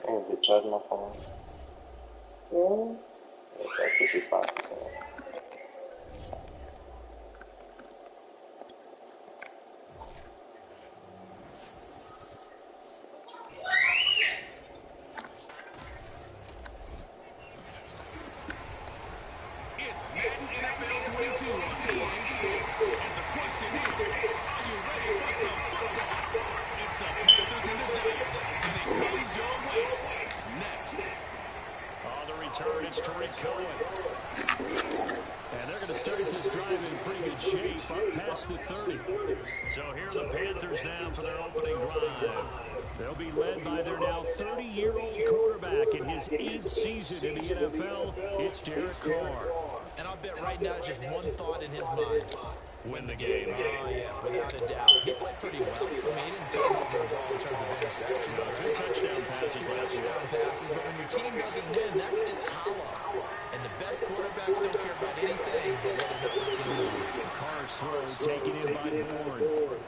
think they charge my phone. Yeah. It's like 55%. It's Madden NFL 22 on EA Sports. And the question is, are you ready for some football? It's the Panthers and the Giants. And it comes your way next. On the return, it's Tariq Cohen. And they're going to start this drive in pretty good shape up past the 30. So here are the Panthers now for their opening drive. They'll be led by their now 30-year-old quarterback in his 8th season in the NFL. It's Derek Carr. And I'll bet right now just one thought in his mind. Win the game. Oh, yeah, without a doubt. He played pretty well. I mean, he didn't turn over the ball in terms of interceptions. 2 touchdown passes. But when your team doesn't win, that's just hollow. And the best quarterbacks don't care about anything but whether or not the team wins. Carr's throw taken in by Bourne.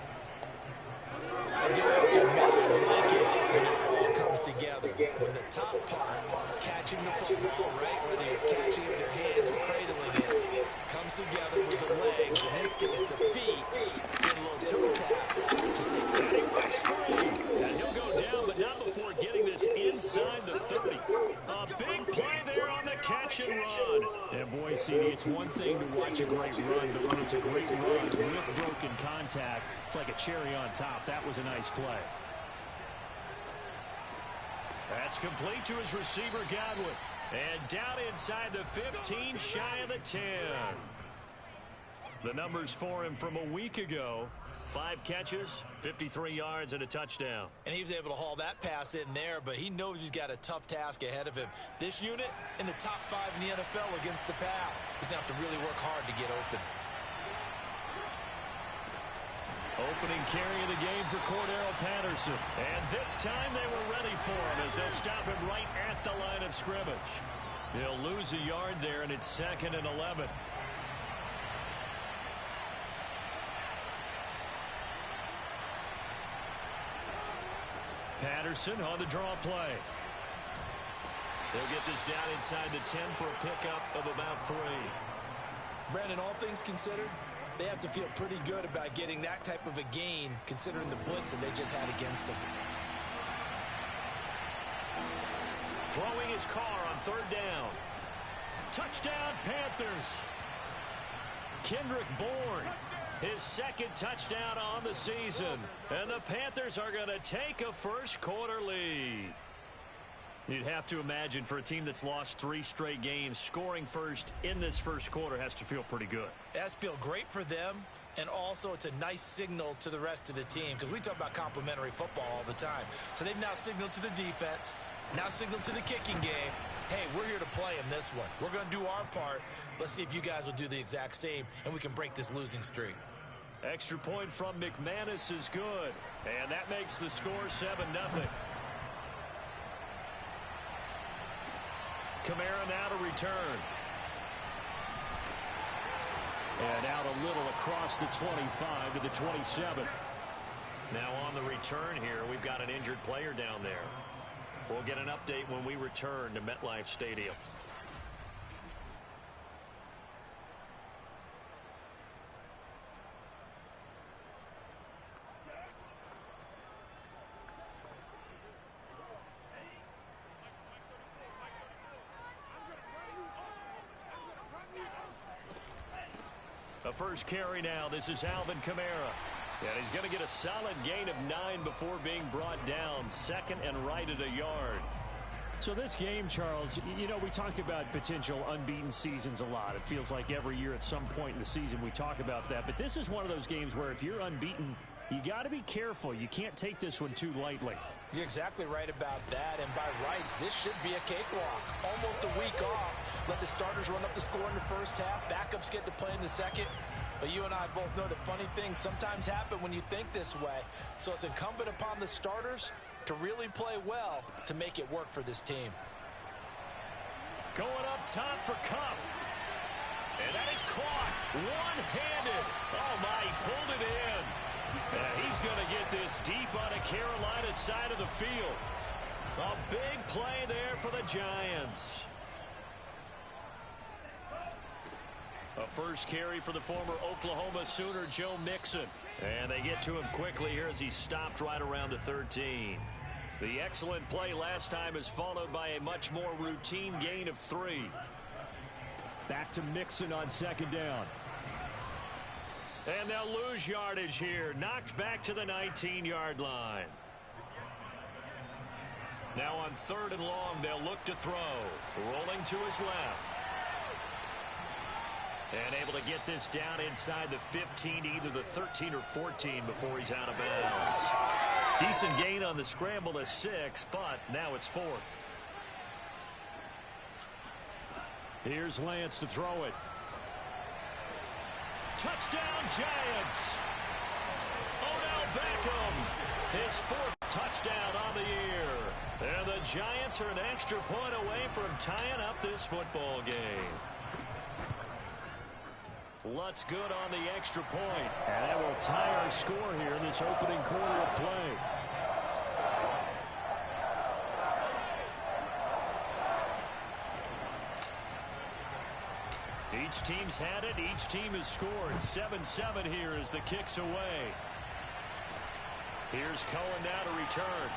I do have to admit, I like it when it all comes together. When the top part, catching the football, right, whether you're catching it with your hands or cradling it, comes together with the legs, in this case the feet, get a little toe tap to stay ready. And he'll go down, but not before getting this inside the 30. A big play there on the catch and run. And boy, CD, it's one thing to watch a great run, but when it's a great run with broken contact, it's like a cherry on top. That was a nice play. That's complete to his receiver, Godwin. And down inside the 15, shy of the 10. The numbers for him from a week ago. 5 catches, 53 yards, and a touchdown. And he was able to haul that pass in there, but he knows he's got a tough task ahead of him. This unit in the top 5 in the NFL against the pass. He's going to have to really work hard to get open. Opening carry of the game for Cordero Patterson. And this time they were ready for him as they'll stop him right at the line of scrimmage. He'll lose a yard there, and it's 2nd and 11. Patterson on the draw play. They'll get this down inside the 10 for a pickup of about 3. Brandon, all things considered, they have to feel pretty good about getting that type of a gain considering the blitz that they just had against them. Throwing his car on 3rd down. Touchdown, Panthers. Kendrick Bourne, his 2nd touchdown on the season. And the Panthers are going to take a first quarter lead. You'd have to imagine for a team that's lost 3 straight games, scoring first in this first quarter has to feel pretty good. It has to feel great for them, and also it's a nice signal to the rest of the team because we talk about complimentary football all the time. So they've now signaled to the defense, now signaled to the kicking game, hey, we're here to play in this one. We're going to do our part. Let's see if you guys will do the exact same, and we can break this losing streak. Extra point from McManus is good, and that makes the score 7-0. Kamara now to return. And out a little across the 25 to the 27. Now on the return here, we've got an injured player down there. We'll get an update when we return to MetLife Stadium. A first carry now. This is Alvin Kamara. And he's going to get a solid gain of 9 before being brought down. 2nd and right at a yard. So this game, Charles, you know, we talk about potential unbeaten seasons a lot. It feels like every year at some point in the season we talk about that. But this is one of those games where if you're unbeaten, you got to be careful. You can't take this one too lightly. You're exactly right about that. And by rights, this should be a cakewalk. Almost a week off. Let the starters run up the score in the first half. Backups get to play in the second. But you and I both know the funny things sometimes happen when you think this way. So it's incumbent upon the starters to really play well to make it work for this team. Going up top for Cup. And that is caught one-handed. Oh, my, he pulled it in. And he's going to get this deep on the Carolina side of the field. A Big play there for the Giants. A first carry for the former Oklahoma Sooner, Joe Mixon. And they get to him quickly here as he stopped right around the 13. The excellent play last time is followed by a much more routine gain of 3. Back to Mixon on second down. And they'll lose yardage here. Knocked back to the 19-yard line. Now on 3rd and long, they'll look to throw. Rolling to his left. And able to get this down inside the 15, either the 13 or 14 before he's out of bounds. Decent gain on the scramble to 6, but now it's 4th. Here's Lance to throw it. Touchdown, Giants! Odell Beckham, his 4th touchdown on the year. And the Giants are an extra point away from tying up this football game. Lutz good on the extra point. And that will tie our score here in this opening quarter of play. Each team's had it. Each team has scored. 7-7 here as the kick's away. Here's Cohen now to return.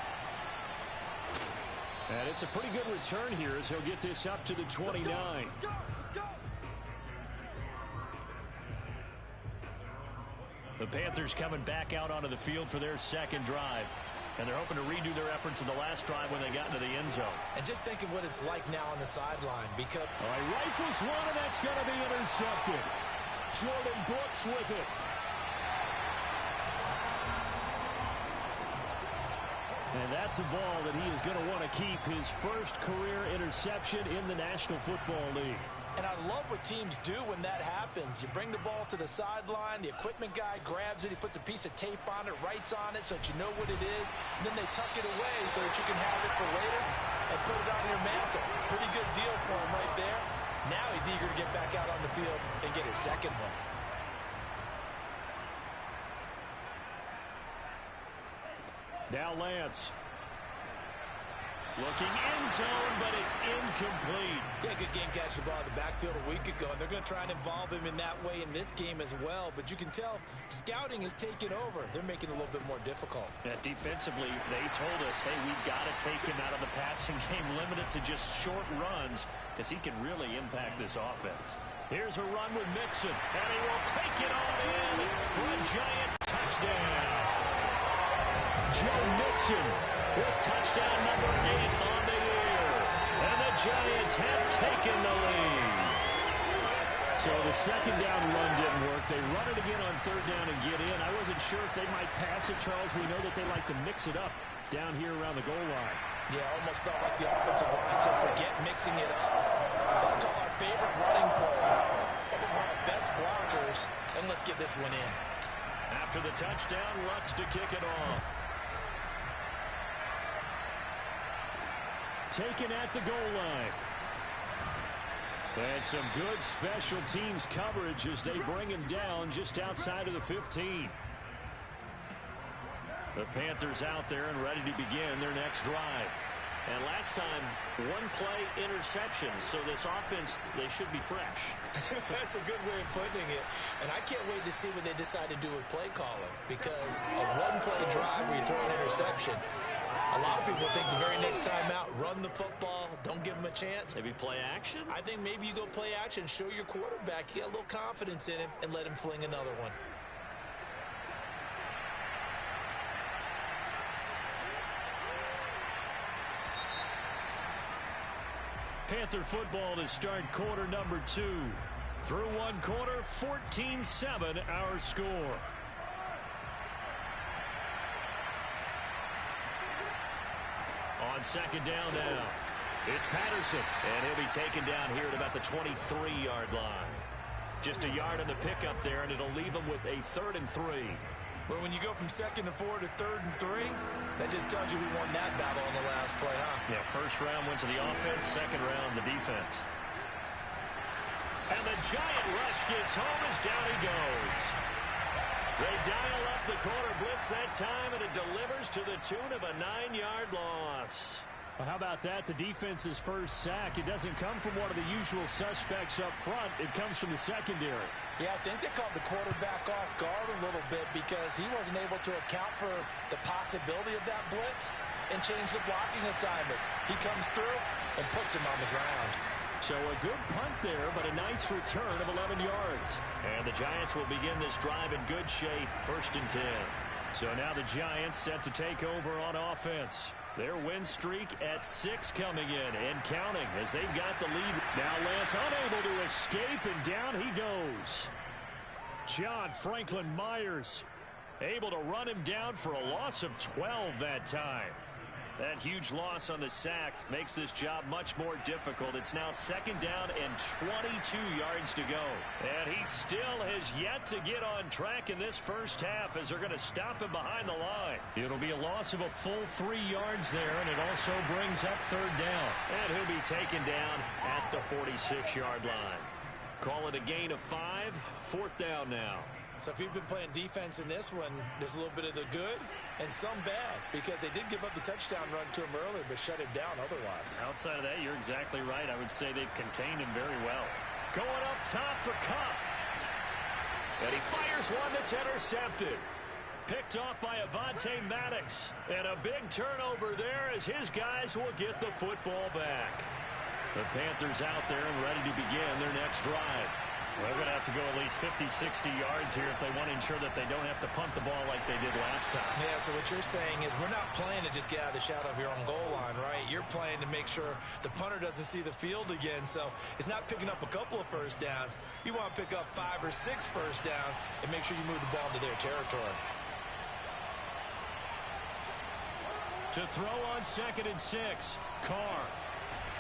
And it's a pretty good return here as he'll get this up to the 29. The Panthers coming back out onto the field for their second drive. And they're hoping to redo their efforts in the last drive when they got into the end zone. And just think of what it's like now on the sideline. Because he rifles one, and that's going to be intercepted. Jordan Brooks with it. And that's a ball that he is going to want to keep, his first career interception in the National Football League. And I love what teams do when that happens. You bring the ball to the sideline, the equipment guy grabs it, he puts a piece of tape on it, writes on it so that you know what it is, and then they tuck it away so that you can have it for later and put it on your mantle. Pretty good deal for him right there. Now he's eager to get back out on the field and get his second one. Now Lance. Looking end zone, but it's incomplete. Yeah, good game catching the ball in the backfield a week ago, and they're going to try and involve him in that way in this game as well. But you can tell scouting has taken over. They're making it a little bit more difficult. Yeah, defensively, they told us, hey, we've got to take him out of the passing game, limited to just short runs, because he can really impact this offense. Here's a run with Mixon, and he will take it all in for a Giant touchdown. Joe Mixon with touchdown number 8 on the year. And the Giants have taken the lead. So the second down run didn't work. They run it again on 3rd down and get in. I wasn't sure if they might pass it, Charles. We know that they like to mix it up down here around the goal line. Yeah, almost felt like the offensive line said, forget mixing it up. Let's call our favorite running play over our best blockers, and let's get this one in. After the touchdown, Lutz to kick it off. Taken at the goal line. And some good special teams coverage as they bring him down just outside of the 15. The Panthers out there and ready to begin their next drive. And last time, 1-play interception. So this offense, they should be fresh. That's a good way of putting it. And I can't wait to see what they decide to do with play calling. Because a 1-play drive where you throw an interception, a lot of people think the very next time out, run the football, don't give him a chance. Maybe play action? I think maybe you go play action, show your quarterback, get a little confidence in him, and let him fling another one. Panther football to start quarter number 2. Through one quarter, 14-7 our score. On second down now, it's Patterson, and he'll be taken down here at about the 23-yard line. Just a yard on the pickup there, and it'll leave him with a 3rd and 3. Well, when you go from 2nd and 4 to 3rd and 3, that just tells you who won that battle on the last play, huh? Yeah, first round went to the offense, second round the defense. And the Giant rush gets home as down he goes. They dial up the corner blitz that time, and it delivers to the tune of a 9-yard loss. Well, how about that? The defense's first sack. It doesn't come from one of the usual suspects up front. It comes from the secondary. Yeah, I think they caught the quarterback off guard a little bit because he wasn't able to account for the possibility of that blitz and change the blocking assignments. He comes through and puts him on the ground. So a good punt there, but a nice return of 11 yards. And the Giants will begin this drive in good shape, 1st and 10. So now the Giants set to take over on offense. Their win streak at 6 coming in and counting as they've got the lead. Now Lance unable to escape, and down he goes. John Franklin Myers able to run him down for a loss of 12 that time. That huge loss on the sack makes this job much more difficult. It's now 2nd down and 22 yards to go. And he still has yet to get on track in this first half as they're going to stop him behind the line. It'll be a loss of a full 3 yards there, and it also brings up 3rd down. And he'll be taken down at the 46-yard line. Call it a gain of 5, 4th down now. So if you've been playing defense in this one, there's a little bit of the good and some bad because they did give up the touchdown run to him earlier but shut him down otherwise. Outside of that, you're exactly right. I would say they've contained him very well. Going up top for Kupp. And he fires one that's intercepted. Picked off by Avonte Maddox. And a big turnover there as his guys will get the football back. The Panthers out there and ready to begin their next drive. Well, they're going to have to go at least 50, 60 yards here if they want to ensure that they don't have to punt the ball like they did last time. Yeah, so what you're saying is we're not playing to just get out of the shadow of your own goal line, right? You're playing to make sure the punter doesn't see the field again. So it's not picking up a couple of first downs. You want to pick up 5 or 6 first downs and make sure you move the ball into their territory. To throw on 2nd and 6, Carr.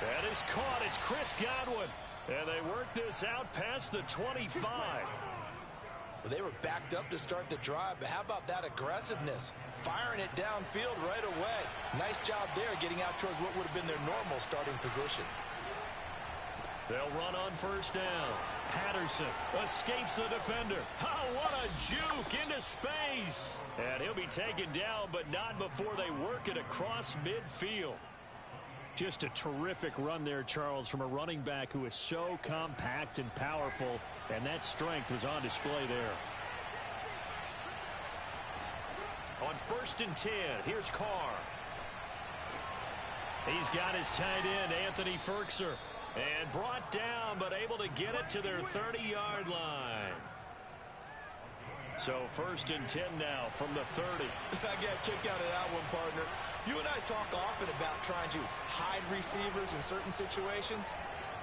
That is caught. It's Chris Godwin. And they work this out past the 25. Well, they were backed up to start the drive, but how about that aggressiveness? Firing it downfield right away. Nice job there getting out towards what would have been their normal starting position. They'll run on 1st down. Patterson escapes the defender. Oh, what a juke into space. And he'll be taken down, but not before they work it across midfield. Just a terrific run there, Charles, from a running back who is so compact and powerful, and that strength was on display there. On 1st and 10, here's Carr. He's got his tight end, Anthony Ferkser, and brought down, but able to get it to their 30-yard line. So 1st and 10 now from the 30. I got a kick out of that one, partner. You and I talk often about trying to hide receivers in certain situations,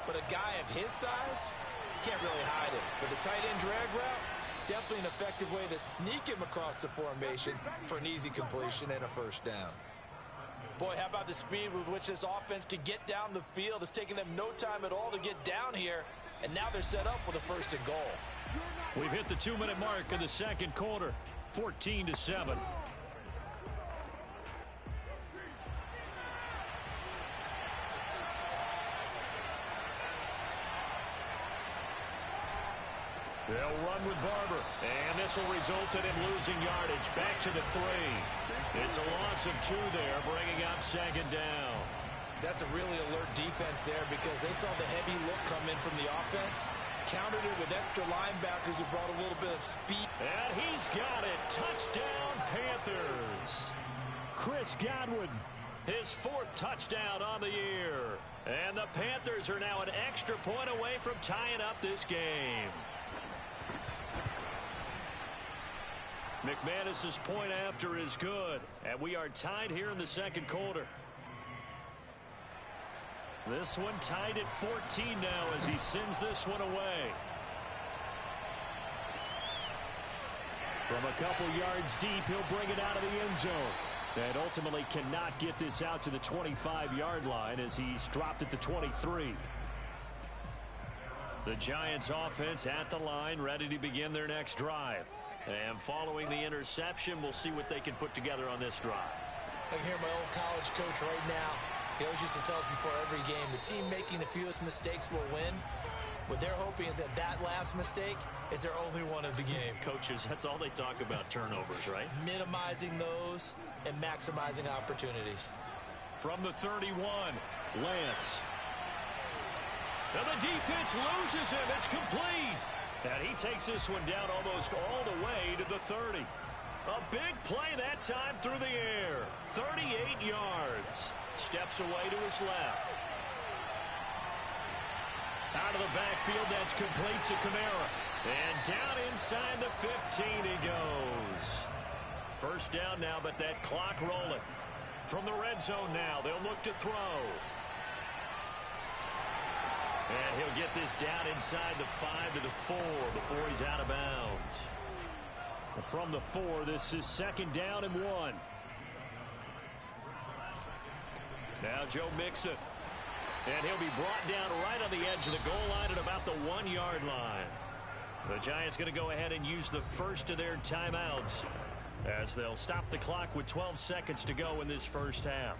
but a guy of his size can't really hide it. With the tight end drag route, definitely an effective way to sneak him across the formation for an easy completion and a first down. Boy, how about the speed with which this offense can get down the field? It's taken them no time at all to get down here, and now they're set up with a 1st and goal. We've hit the 2-minute mark in the 2nd quarter, 14-7. They'll run with Barber, and this will result in him losing yardage. Back to the 3. It's a loss of 2 there, bringing up 2nd down. That's a really alert defense there because they saw the heavy look come in from the offense, countered it with extra linebackers who brought a little bit of speed. And he's got it. Touchdown, Panthers. Chris Godwin, his 4th touchdown on the year. And the Panthers are now an extra point away from tying up this game. McManus's point after is good, and we are tied here in the 2nd quarter. This one tied at 14 now as he sends this one away. From a couple yards deep, he'll bring it out of the end zone. And ultimately cannot get this out to the 25-yard line as he's dropped at the 23. The Giants offense at the line, ready to begin their next drive. And following the interception, we'll see what they can put together on this drive. I can hear my old college coach right now. He always used to tell us before every game, the team making the fewest mistakes will win. What they're hoping is that that last mistake is their only one of the game. Coaches, that's all they talk about, turnovers, right? Minimizing those and maximizing opportunities. From the 31, Lance. And the defense loses him. It's complete. And he takes this one down almost all the way to the 30. A big play that time through the air. 38 yards. Steps away to his left. Out of the backfield, that's complete to Kamara. And down inside the 15 he goes. First down now, but that clock rolling. From the red zone now, they'll look to throw. And he'll get this down inside the 5 to the 4 before he's out of bounds. From the 4, this is second down and 1. Now Joe Mixon. And he'll be brought down right on the edge of the goal line at about the 1-yard line. The Giants going to go ahead and use the first of their timeouts as they'll stop the clock with 12 seconds to go in this first half.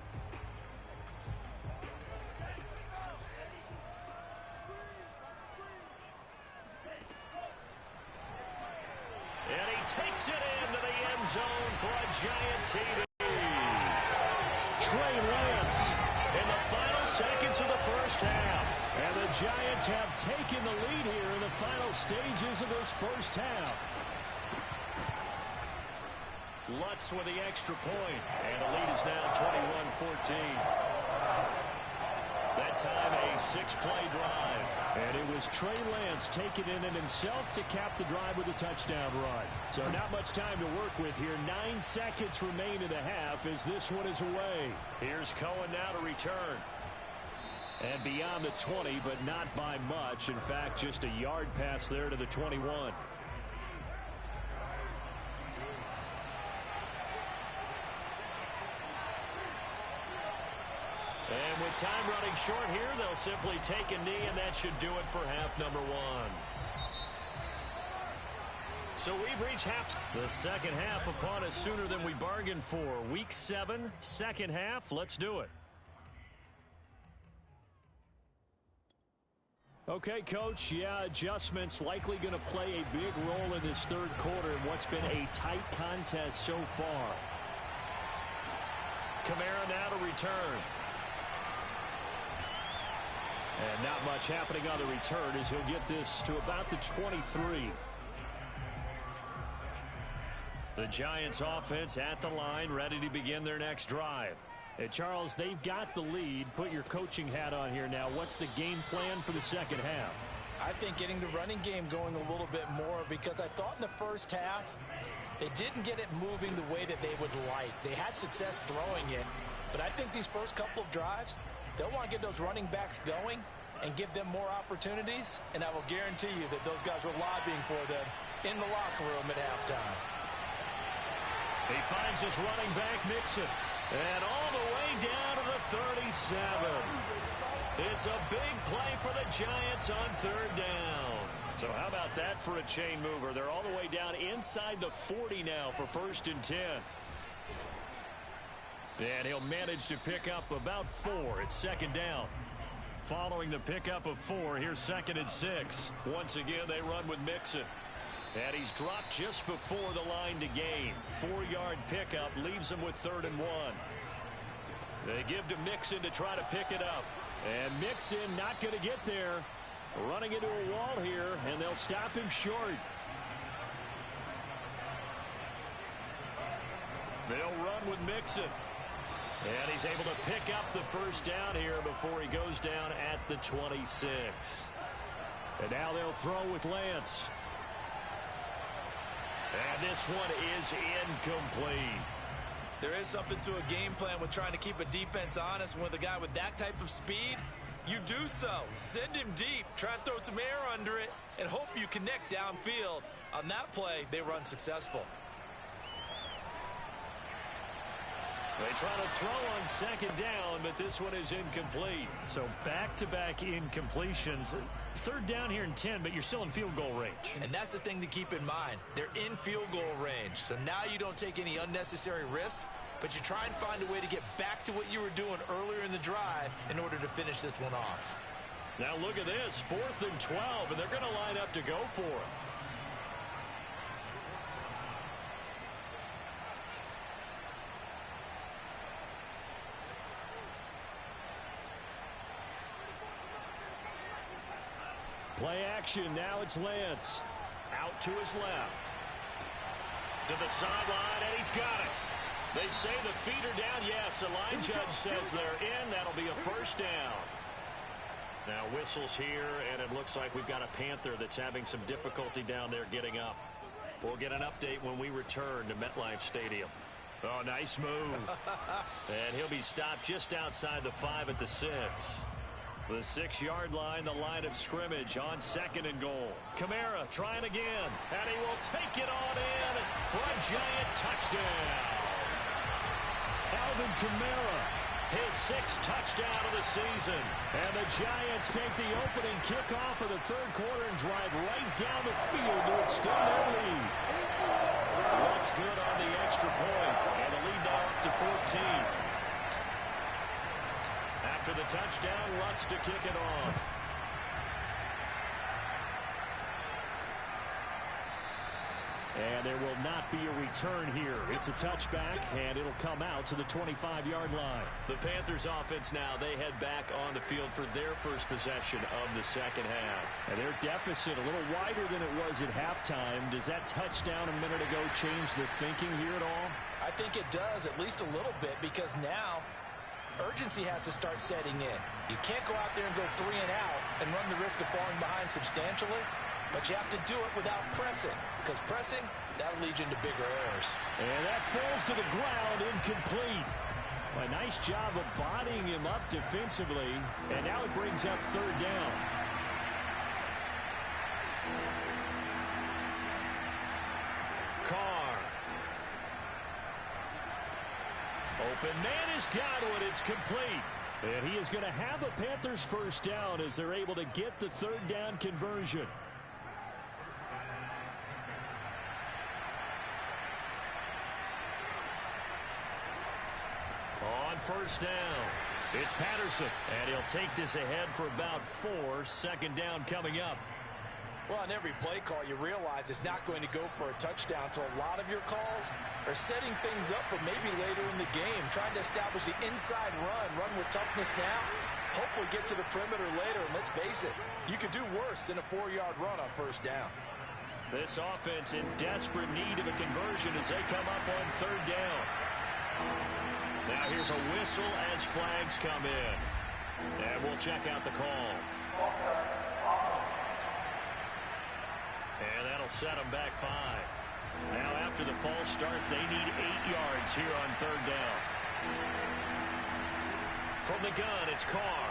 And he takes it into the end zone for a Giant TD. Trey Lance in the final seconds of the first half. And the Giants have taken the lead here in the final stages of this first half. Lutz with the extra point. And the lead is now 21-14. That time a 6-play drive. And it was Trey Lance taking it in himself to cap the drive with a touchdown run. So not much time to work with here. 9 seconds remain in the half as this one is away. Here's Cohen now to return. And beyond the 20, but not by much. In fact, just a yard pass there to the 21. And with time running short here, they'll simply take a knee, and that should do it for half number 1. So we've reached half. The second half upon us sooner than we bargained for. Week 7, second half. Let's do it. Okay, Coach. Yeah, adjustments likely going to play a big role in this third quarter in what's been a tight contest so far. Kamara now to return. And not much happening on the return as he'll get this to about the 23. The Giants offense at the line, ready to begin their next drive. Hey, Charles, they've got the lead. Put your coaching hat on here now. What's the game plan for the second half? I think getting the running game going a little bit more, because I thought in the first half they didn't get it moving the way that they would like. They had success throwing it, but I think these first couple of drives, they'll want to get those running backs going and give them more opportunities, and I will guarantee you that those guys were lobbying for them in the locker room at halftime. He finds his running back, Mixon, and all the way down to the 37. It's a big play for the Giants on third down. So how about that for a chain mover? They're all the way down inside the 40 now for 1st and 10. And he'll manage to pick up about 4 at second down. Following the pickup of 4, here's 2nd and 6. Once again, they run with Mixon. And he's dropped just before the line to gain. 4-yard pickup leaves him with 3rd and 1. They give to Mixon to try to pick it up. And Mixon not going to get there. Running into a wall here, and they'll stop him short. They'll run with Mixon. And he's able to pick up the first down here before he goes down at the 26. And now they'll throw with Lance. And this one is incomplete. There is something to a game plan with trying to keep a defense honest. With a guy with that type of speed, you do so. Send him deep. Try and throw some air under it and hope you connect downfield. On that play, they run successful. They try to throw on second down, but this one is incomplete. So back-to-back incompletions. Third down here in 10, but you're still in field goal range. And that's the thing to keep in mind. They're in field goal range. So now you don't take any unnecessary risks, but you try and find a way to get back to what you were doing earlier in the drive in order to finish this one off. Now look at this, 4th and 12, and they're going to line up to go for it. Play action. Now it's Lance. Out to his left. To the sideline, and he's got it. They say the feet are down. Yes, the line judge says they're in. That'll be a first down. Now whistles here, and it looks like we've got a Panther that's having some difficulty down there getting up. We'll get an update when we return to MetLife Stadium. Oh, nice move. And he'll be stopped just outside the 5 at the 6. The 6-yard line, the line of scrimmage on 2nd and goal. Kamara trying again, and he will take it on in for a giant touchdown. Alvin Kamara, his 6th touchdown of the season. And the Giants take the opening kickoff of the 3rd quarter and drive right down the field to extend their lead. Looks good on the extra point, and the lead now up to 14. After the touchdown, Lutz to kick it off. And there will not be a return here. It's a touchback, and it'll come out to the 25-yard line. The Panthers offense now, they head back on the field for their first possession of the second half. And their deficit a little wider than it was at halftime. Does that touchdown a minute ago change the thinking here at all? I think it does, at least a little bit, because now urgency has to start setting in. You can't go out there and go 3 and out and run the risk of falling behind substantially. But you have to do it without pressing, because pressing, that'll lead you into bigger errors. And that falls to the ground, incomplete. A nice job of bodying him up defensively, and now it brings up 3rd down. Carr. Open man is Godwin. It's complete. And he is going to have a Panthers first down as they're able to get the 3rd down conversion. On first down, it's Patterson, and he'll take this ahead for about 4. 2nd down coming up. Well, on every play call, you realize it's not going to go for a touchdown, so a lot of your calls are setting things up for maybe later in the game, trying to establish the inside run with toughness now, hopefully get to the perimeter later, and let's face it, you could do worse than a 4-yard run on first down. This offense in desperate need of a conversion as they come up on 3rd down. Now here's a whistle as flags come in. And we'll check out the call. And that'll set them back 5. Now after the false start, they need 8 yards here on 3rd down. From the gun, it's Carr.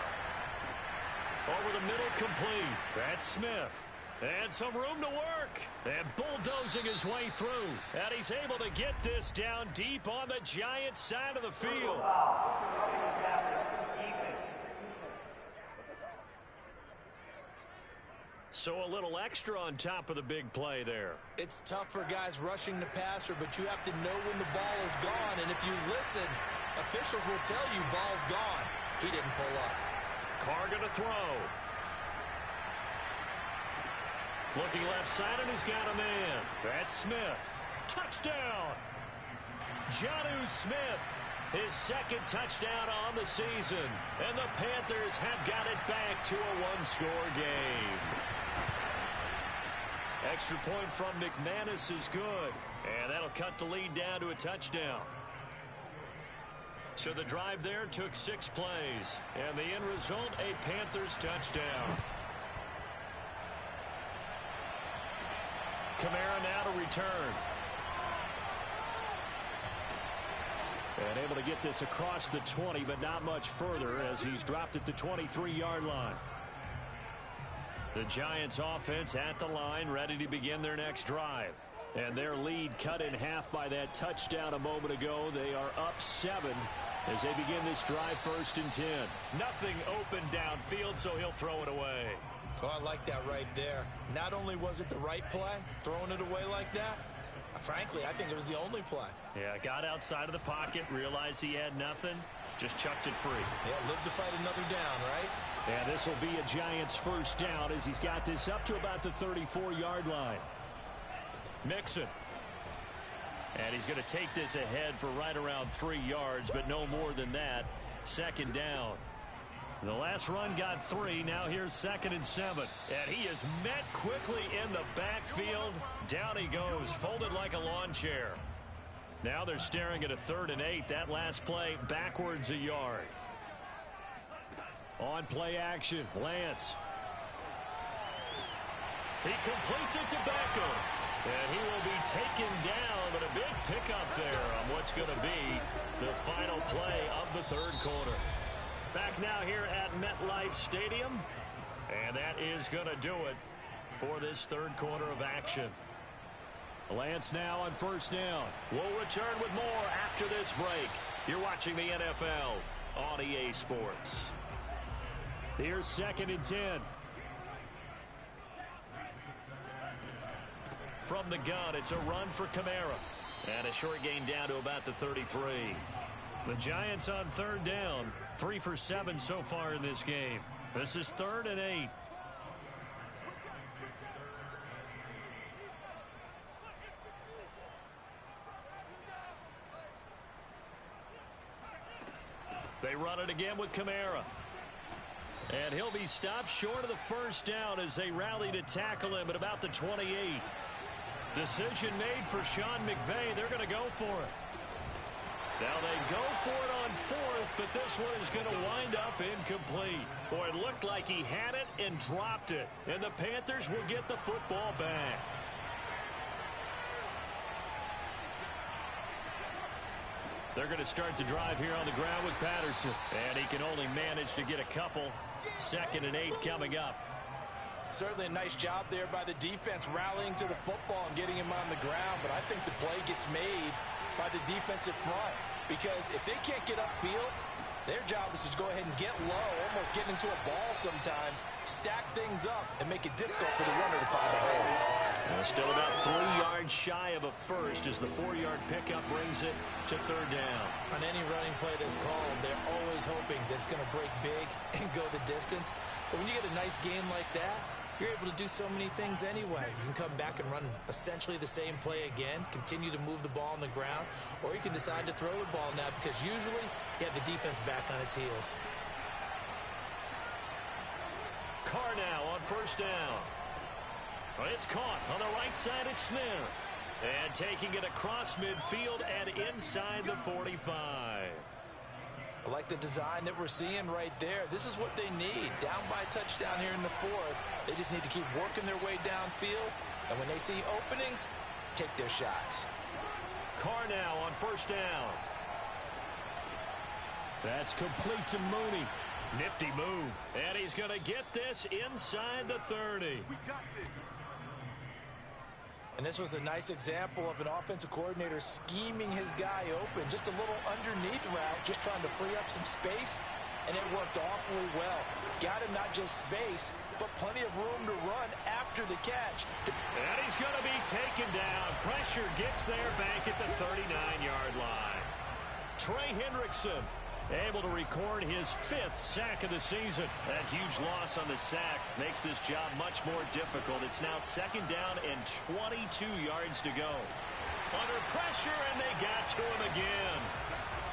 Over the middle, complete. That's Smith. And some room to work. And bulldozing his way through. And he's able to get this down deep on the Giants' side of the field. So a little extra on top of the big play there. It's tough for guys rushing the passer, but you have to know when the ball is gone. And if you listen, officials will tell you ball's gone. He didn't pull up. Carr going to throw. Looking left side, and he's got a man. That's Smith. Touchdown! Jonnu Smith, his 2nd touchdown on the season. And the Panthers have got it back to a 1-score game. Extra point from McManus is good. And that'll cut the lead down to a touchdown. So the drive there took 6 plays. And the end result, a Panthers touchdown. Kamara now to return. And able to get this across the 20, but not much further as he's dropped it to 23-yard line. The Giants offense at the line, ready to begin their next drive. And their lead cut in half by that touchdown a moment ago. They are up 7 as they begin this drive 1st and 10. Nothing open downfield, so he'll throw it away. Oh, I like that right there. Not only was it the right play, throwing it away like that, frankly, I think it was the only play. Yeah, got outside of the pocket, realized he had nothing, just chucked it free. Yeah, live to fight another down, right? Yeah, this will be a Giants first down as he's got this up to about the 34-yard line. Mixon. And he's going to take this ahead for right around 3 yards, but no more than that. 2nd down. The last run got 3. Now here's 2nd and 7. And he is met quickly in the backfield. Down he goes, folded like a lawn chair. Now they're staring at a 3rd and 8. That last play backwards a yard. On play action, Lance. He completes it to Beckham. And he will be taken down, but a big pickup there on what's going to be the final play of the 3rd quarter. Back now here at MetLife Stadium. And that is going to do it for this 3rd quarter of action. Lance now on 1st down. We'll return with more after this break. You're watching the NFL on EA Sports. Here's 2nd and 10. From the gun, it's a run for Kamara. And a short gain down to about the 33. The Giants on 3rd down. 3 for 7 so far in this game. This is 3rd and 8. They run it again with Kamara. And he'll be stopped short of the 1st down as they rally to tackle him at about the 28. Decision made for Sean McVay. They're going to go for it. Now they go for it on 4th, but this one is going to wind up incomplete. Boy, it looked like he had it and dropped it. And the Panthers will get the football back. They're going to start the drive here on the ground with Patterson. And he can only manage to get a couple. 2nd and 8 coming up. Certainly a nice job there by the defense rallying to the football and getting him on the ground. But I think the play gets made by the defensive front. Because if they can't get upfield, their job is to go ahead and get low, almost get into a ball sometimes, stack things up, and make it difficult for the runner to find a hole. Still about 3 yards shy of a first as the 4-yard pickup brings it to 3rd down. On any running play that's called, they're always hoping that it's going to break big and go the distance. But when you get a nice game like that, you're able to do so many things anyway. You can come back and run essentially the same play again, continue to move the ball on the ground, or you can decide to throw the ball now because usually you have the defense back on its heels. Carr now on 1st down. It's caught on the right side at Smith. And taking it across midfield and inside the 45. I like the design that we're seeing right there. This is what they need. Down by a touchdown here in the 4th. They just need to keep working their way downfield. And when they see openings, take their shots. Carr now on 1st down. That's complete to Mooney. Nifty move. And he's going to get this inside the 30. We got this. And this was a nice example of an offensive coordinator scheming his guy open. Just a little underneath route, just trying to free up some space, and it worked awfully well. Got him not just space, but plenty of room to run after the catch. And he's going to be taken down. Pressure gets there back at the 39-yard line. Trey Hendrickson able to record his 5th sack of the season. That huge loss on the sack makes this job much more difficult. It's now 2nd down and 22 yards to go. Under pressure, and they got to him again.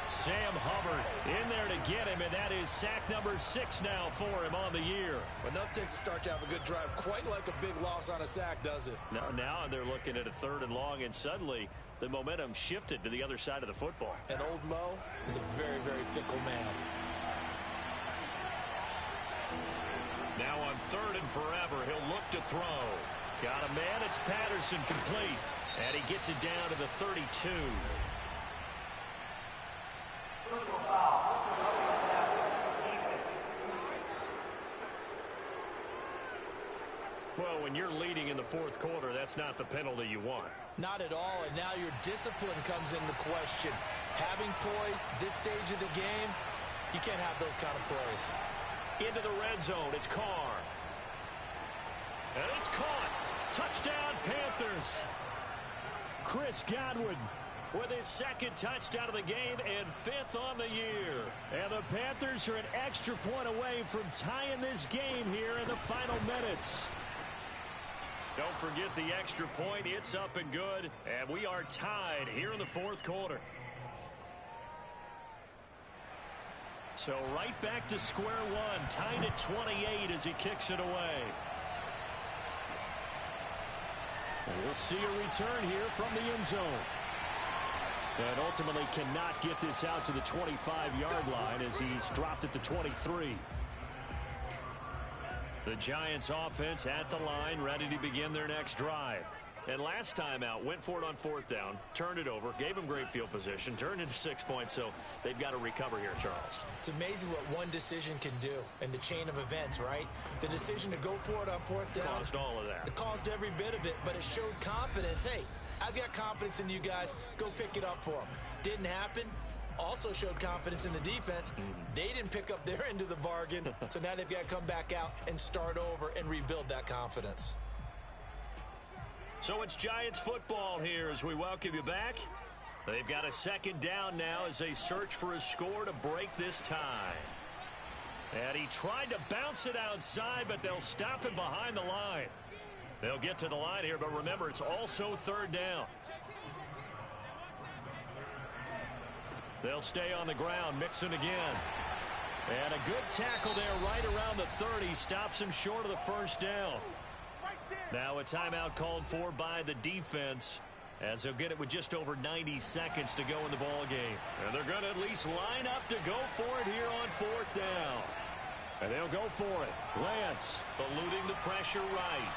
Sam Hubbard in there to get him, and that is sack number 6 now for him on the year. Enough takes to start to have a good drive. Quite like a big loss on a sack, does it? Now they're looking at a 3rd and long, and suddenly the momentum shifted to the other side of the football. And old Mo is a very, very fickle man. Now on 3rd and forever, he'll look to throw. Got a man, it's Patterson, complete. And he gets it down to the 32. Well, when you're leading in the 4th quarter, that's not the penalty you want. Not at all, and now your discipline comes into question. Having poise this stage of the game, you can't have those kind of plays. Into the red zone, it's Carr. And it's caught. Touchdown, Panthers. Chris Godwin with his 2nd touchdown of the game and 5th on the year. And the Panthers are an extra point away from tying this game here in the final minutes. Don't forget the extra point. It's up and good. And we are tied here in the 4th quarter. So right back to square one, tied at 28 as he kicks it away. And we'll see a return here from the end zone. And ultimately cannot get this out to the 25-yard line as he's dropped at the 23. The Giants offense at the line, ready to begin their next drive. And last time out, went for it on fourth down, turned it over, gave them great field position, turned into 6 points, so they've got to recover here, Charles. It's amazing what one decision can do in the chain of events, right? The decision to go for it on fourth down. Caused all of that. It caused every bit of it, but it showed confidence. Hey, I've got confidence in you guys. Go pick it up for them. Didn't happen. Also showed confidence in the defense. They didn't pick up their end of the bargain, so now they've got to come back out and start over and rebuild that confidence. So it's Giants football here as we welcome you back. They've got a second down now as they search for a score to break this tie. And he tried to bounce it outside, but they'll stop him behind the line. They'll get to the line here, but remember, it's also third down. They'll stay on the ground, Mixon again. And a good tackle there right around the 30. Stops him short of the first down. Now a timeout called for by the defense as they'll get it with just over 90 seconds to go in the ball game. And they're going to at least line up to go for it here on fourth down. And they'll go for it. Lance eluding the pressure right.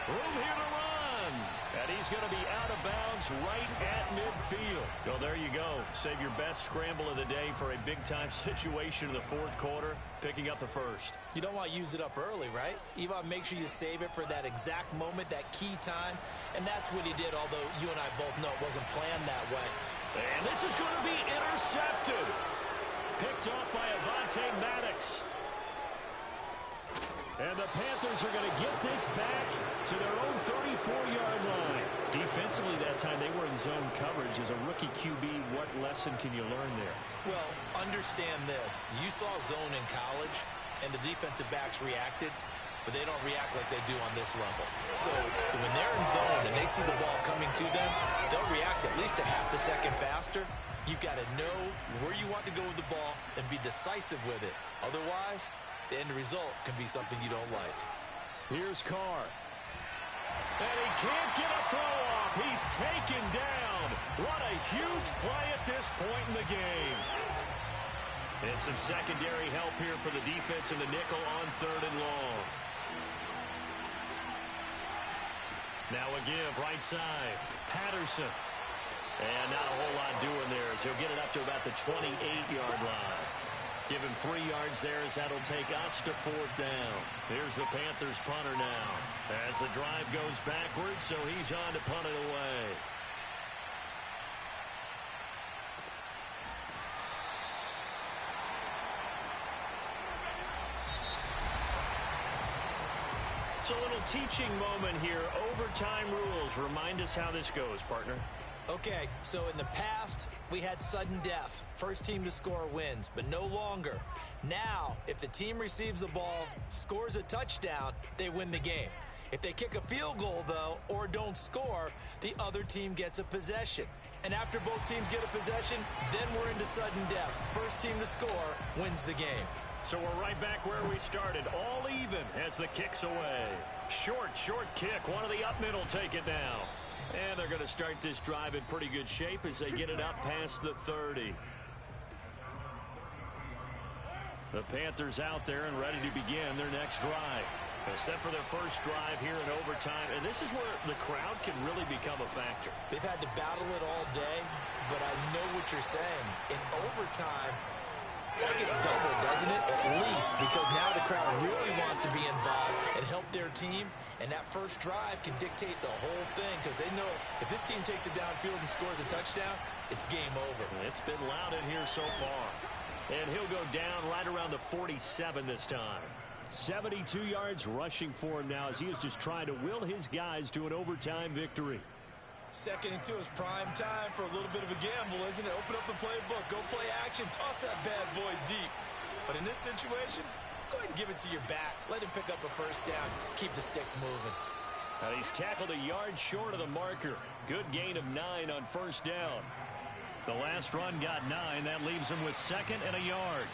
Room here to run. And he's going to be out of bounds right at midfield. So there you go. Save your best scramble of the day for a big-time situation in the fourth quarter, picking up the first. You don't want to use it up early, right? You want to make sure you save it for that exact moment, that key time. And that's what he did, although you and I both know it wasn't planned that way. And this is going to be intercepted. Picked off by Avonte Maddox. And the Panthers are going to get this back to their own 34-yard line. Defensively that time, they were in zone coverage. As a rookie QB, what lesson can you learn there? Well, understand this. You saw zone in college, and the defensive backs reacted, but they don't react like they do on this level. So when they're in zone and they see the ball coming to them, they'll react at least a half a second faster. You've got to know where you want to go with the ball and be decisive with it. Otherwise, the end result can be something you don't like. Here's Carr. And he can't get a throw off. He's taken down. What a huge play at this point in the game. And some secondary help here for the defense in the nickel on third and long. Now a give right side. Patterson. And not a whole lot doing there as he'll get it up to about the 28-yard line. Give him 3 yards there as that'll take us to fourth down. Here's the Panthers punter now. As the drive goes backwards, so he's on to punt it away. It's a little teaching moment here. Overtime rules. Remind us how this goes, partner. Okay, so in the past, we had sudden death. First team to score wins, but no longer. Now, if the team receives the ball, scores a touchdown, they win the game. If they kick a field goal, though, or don't score, the other team gets a possession. And after both teams get a possession, then we're into sudden death. First team to score wins the game. So we're right back where we started, all even as the kick's away. Short kick. One of the up middle take it now. And they're going to start this drive in pretty good shape as they get it up past the 30. The Panthers out there and ready to begin their next drive. Set for their first drive here in overtime. And this is where the crowd can really become a factor. They've had to battle it all day, but I know what you're saying. In overtime, that gets doubled, doesn't it? At least, because now the crowd really wants to be involved and help their team. And that first drive can dictate the whole thing because they know if this team takes it downfield and scores a touchdown, it's game over. It's been loud in here so far. And he'll go down right around the 47 this time. 72 yards rushing for him now as he is just trying to will his guys to an overtime victory. 2nd and 2 is prime time for a little bit of a gamble, isn't it? Open up the playbook, go play action, toss that bad boy deep. But in this situation, go ahead and give it to your back. Let him pick up a first down. Keep the sticks moving. And he's tackled a yard short of the marker. Good gain of 9 on first down. The last run got 9. That leaves him with 2nd and a yard.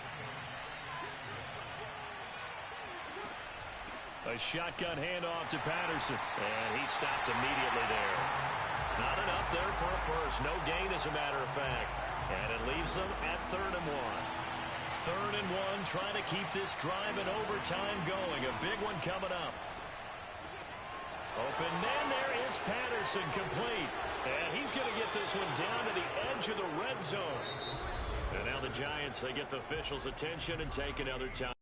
A shotgun handoff to Patterson. And he stopped immediately there. Not enough there for a first. No gain, as a matter of fact. And it leaves them at 3rd and 1. 3rd and 1, trying to keep this drive in overtime going. A big one coming up. Open man, there is Patterson, complete. And he's going to get this one down to the edge of the red zone. And now the Giants, they get the officials' attention and take another time.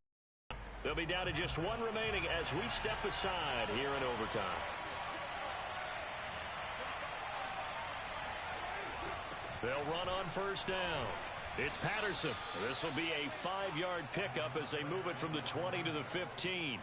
They'll be down to just 1 remaining as we step aside here in overtime. They'll run on 1st down. It's Patterson. This will be a 5-yard pickup as they move it from the 20 to the 15.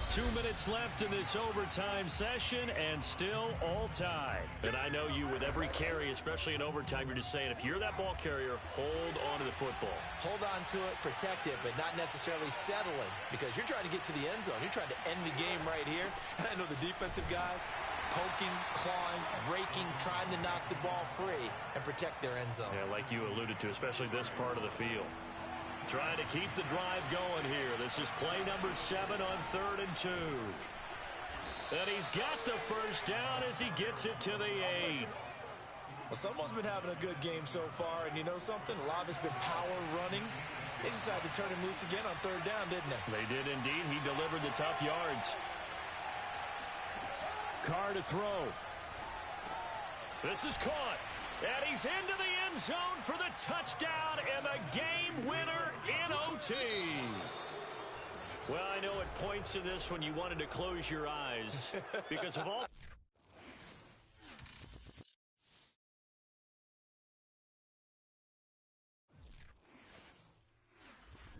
2 minutes left in this overtime session, and still all tied. And I know you, with every carry, especially in overtime, you're just saying, if you're that ball carrier, hold on to the football. Hold on to it, protect it, but not necessarily settling, because you're trying to get to the end zone. You're trying to end the game right here. And I know the defensive guys, poking, clawing, raking, trying to knock the ball free and protect their end zone. Yeah, like you alluded to, especially this part of the field. Trying to keep the drive going here. This is play number 7 on 3rd and 2. And he's got the first down as he gets it to the 8. Well, someone's been having a good game so far, and you know something? A lot of it's been power running. They decided to turn him loose again on 3rd down, didn't they? They did indeed. He delivered the tough yards. Carr to throw. This is caught. And he's into the end zone for the touchdown and the game winner in OT. Well, I know at points in this when you wanted to close your eyes because of all...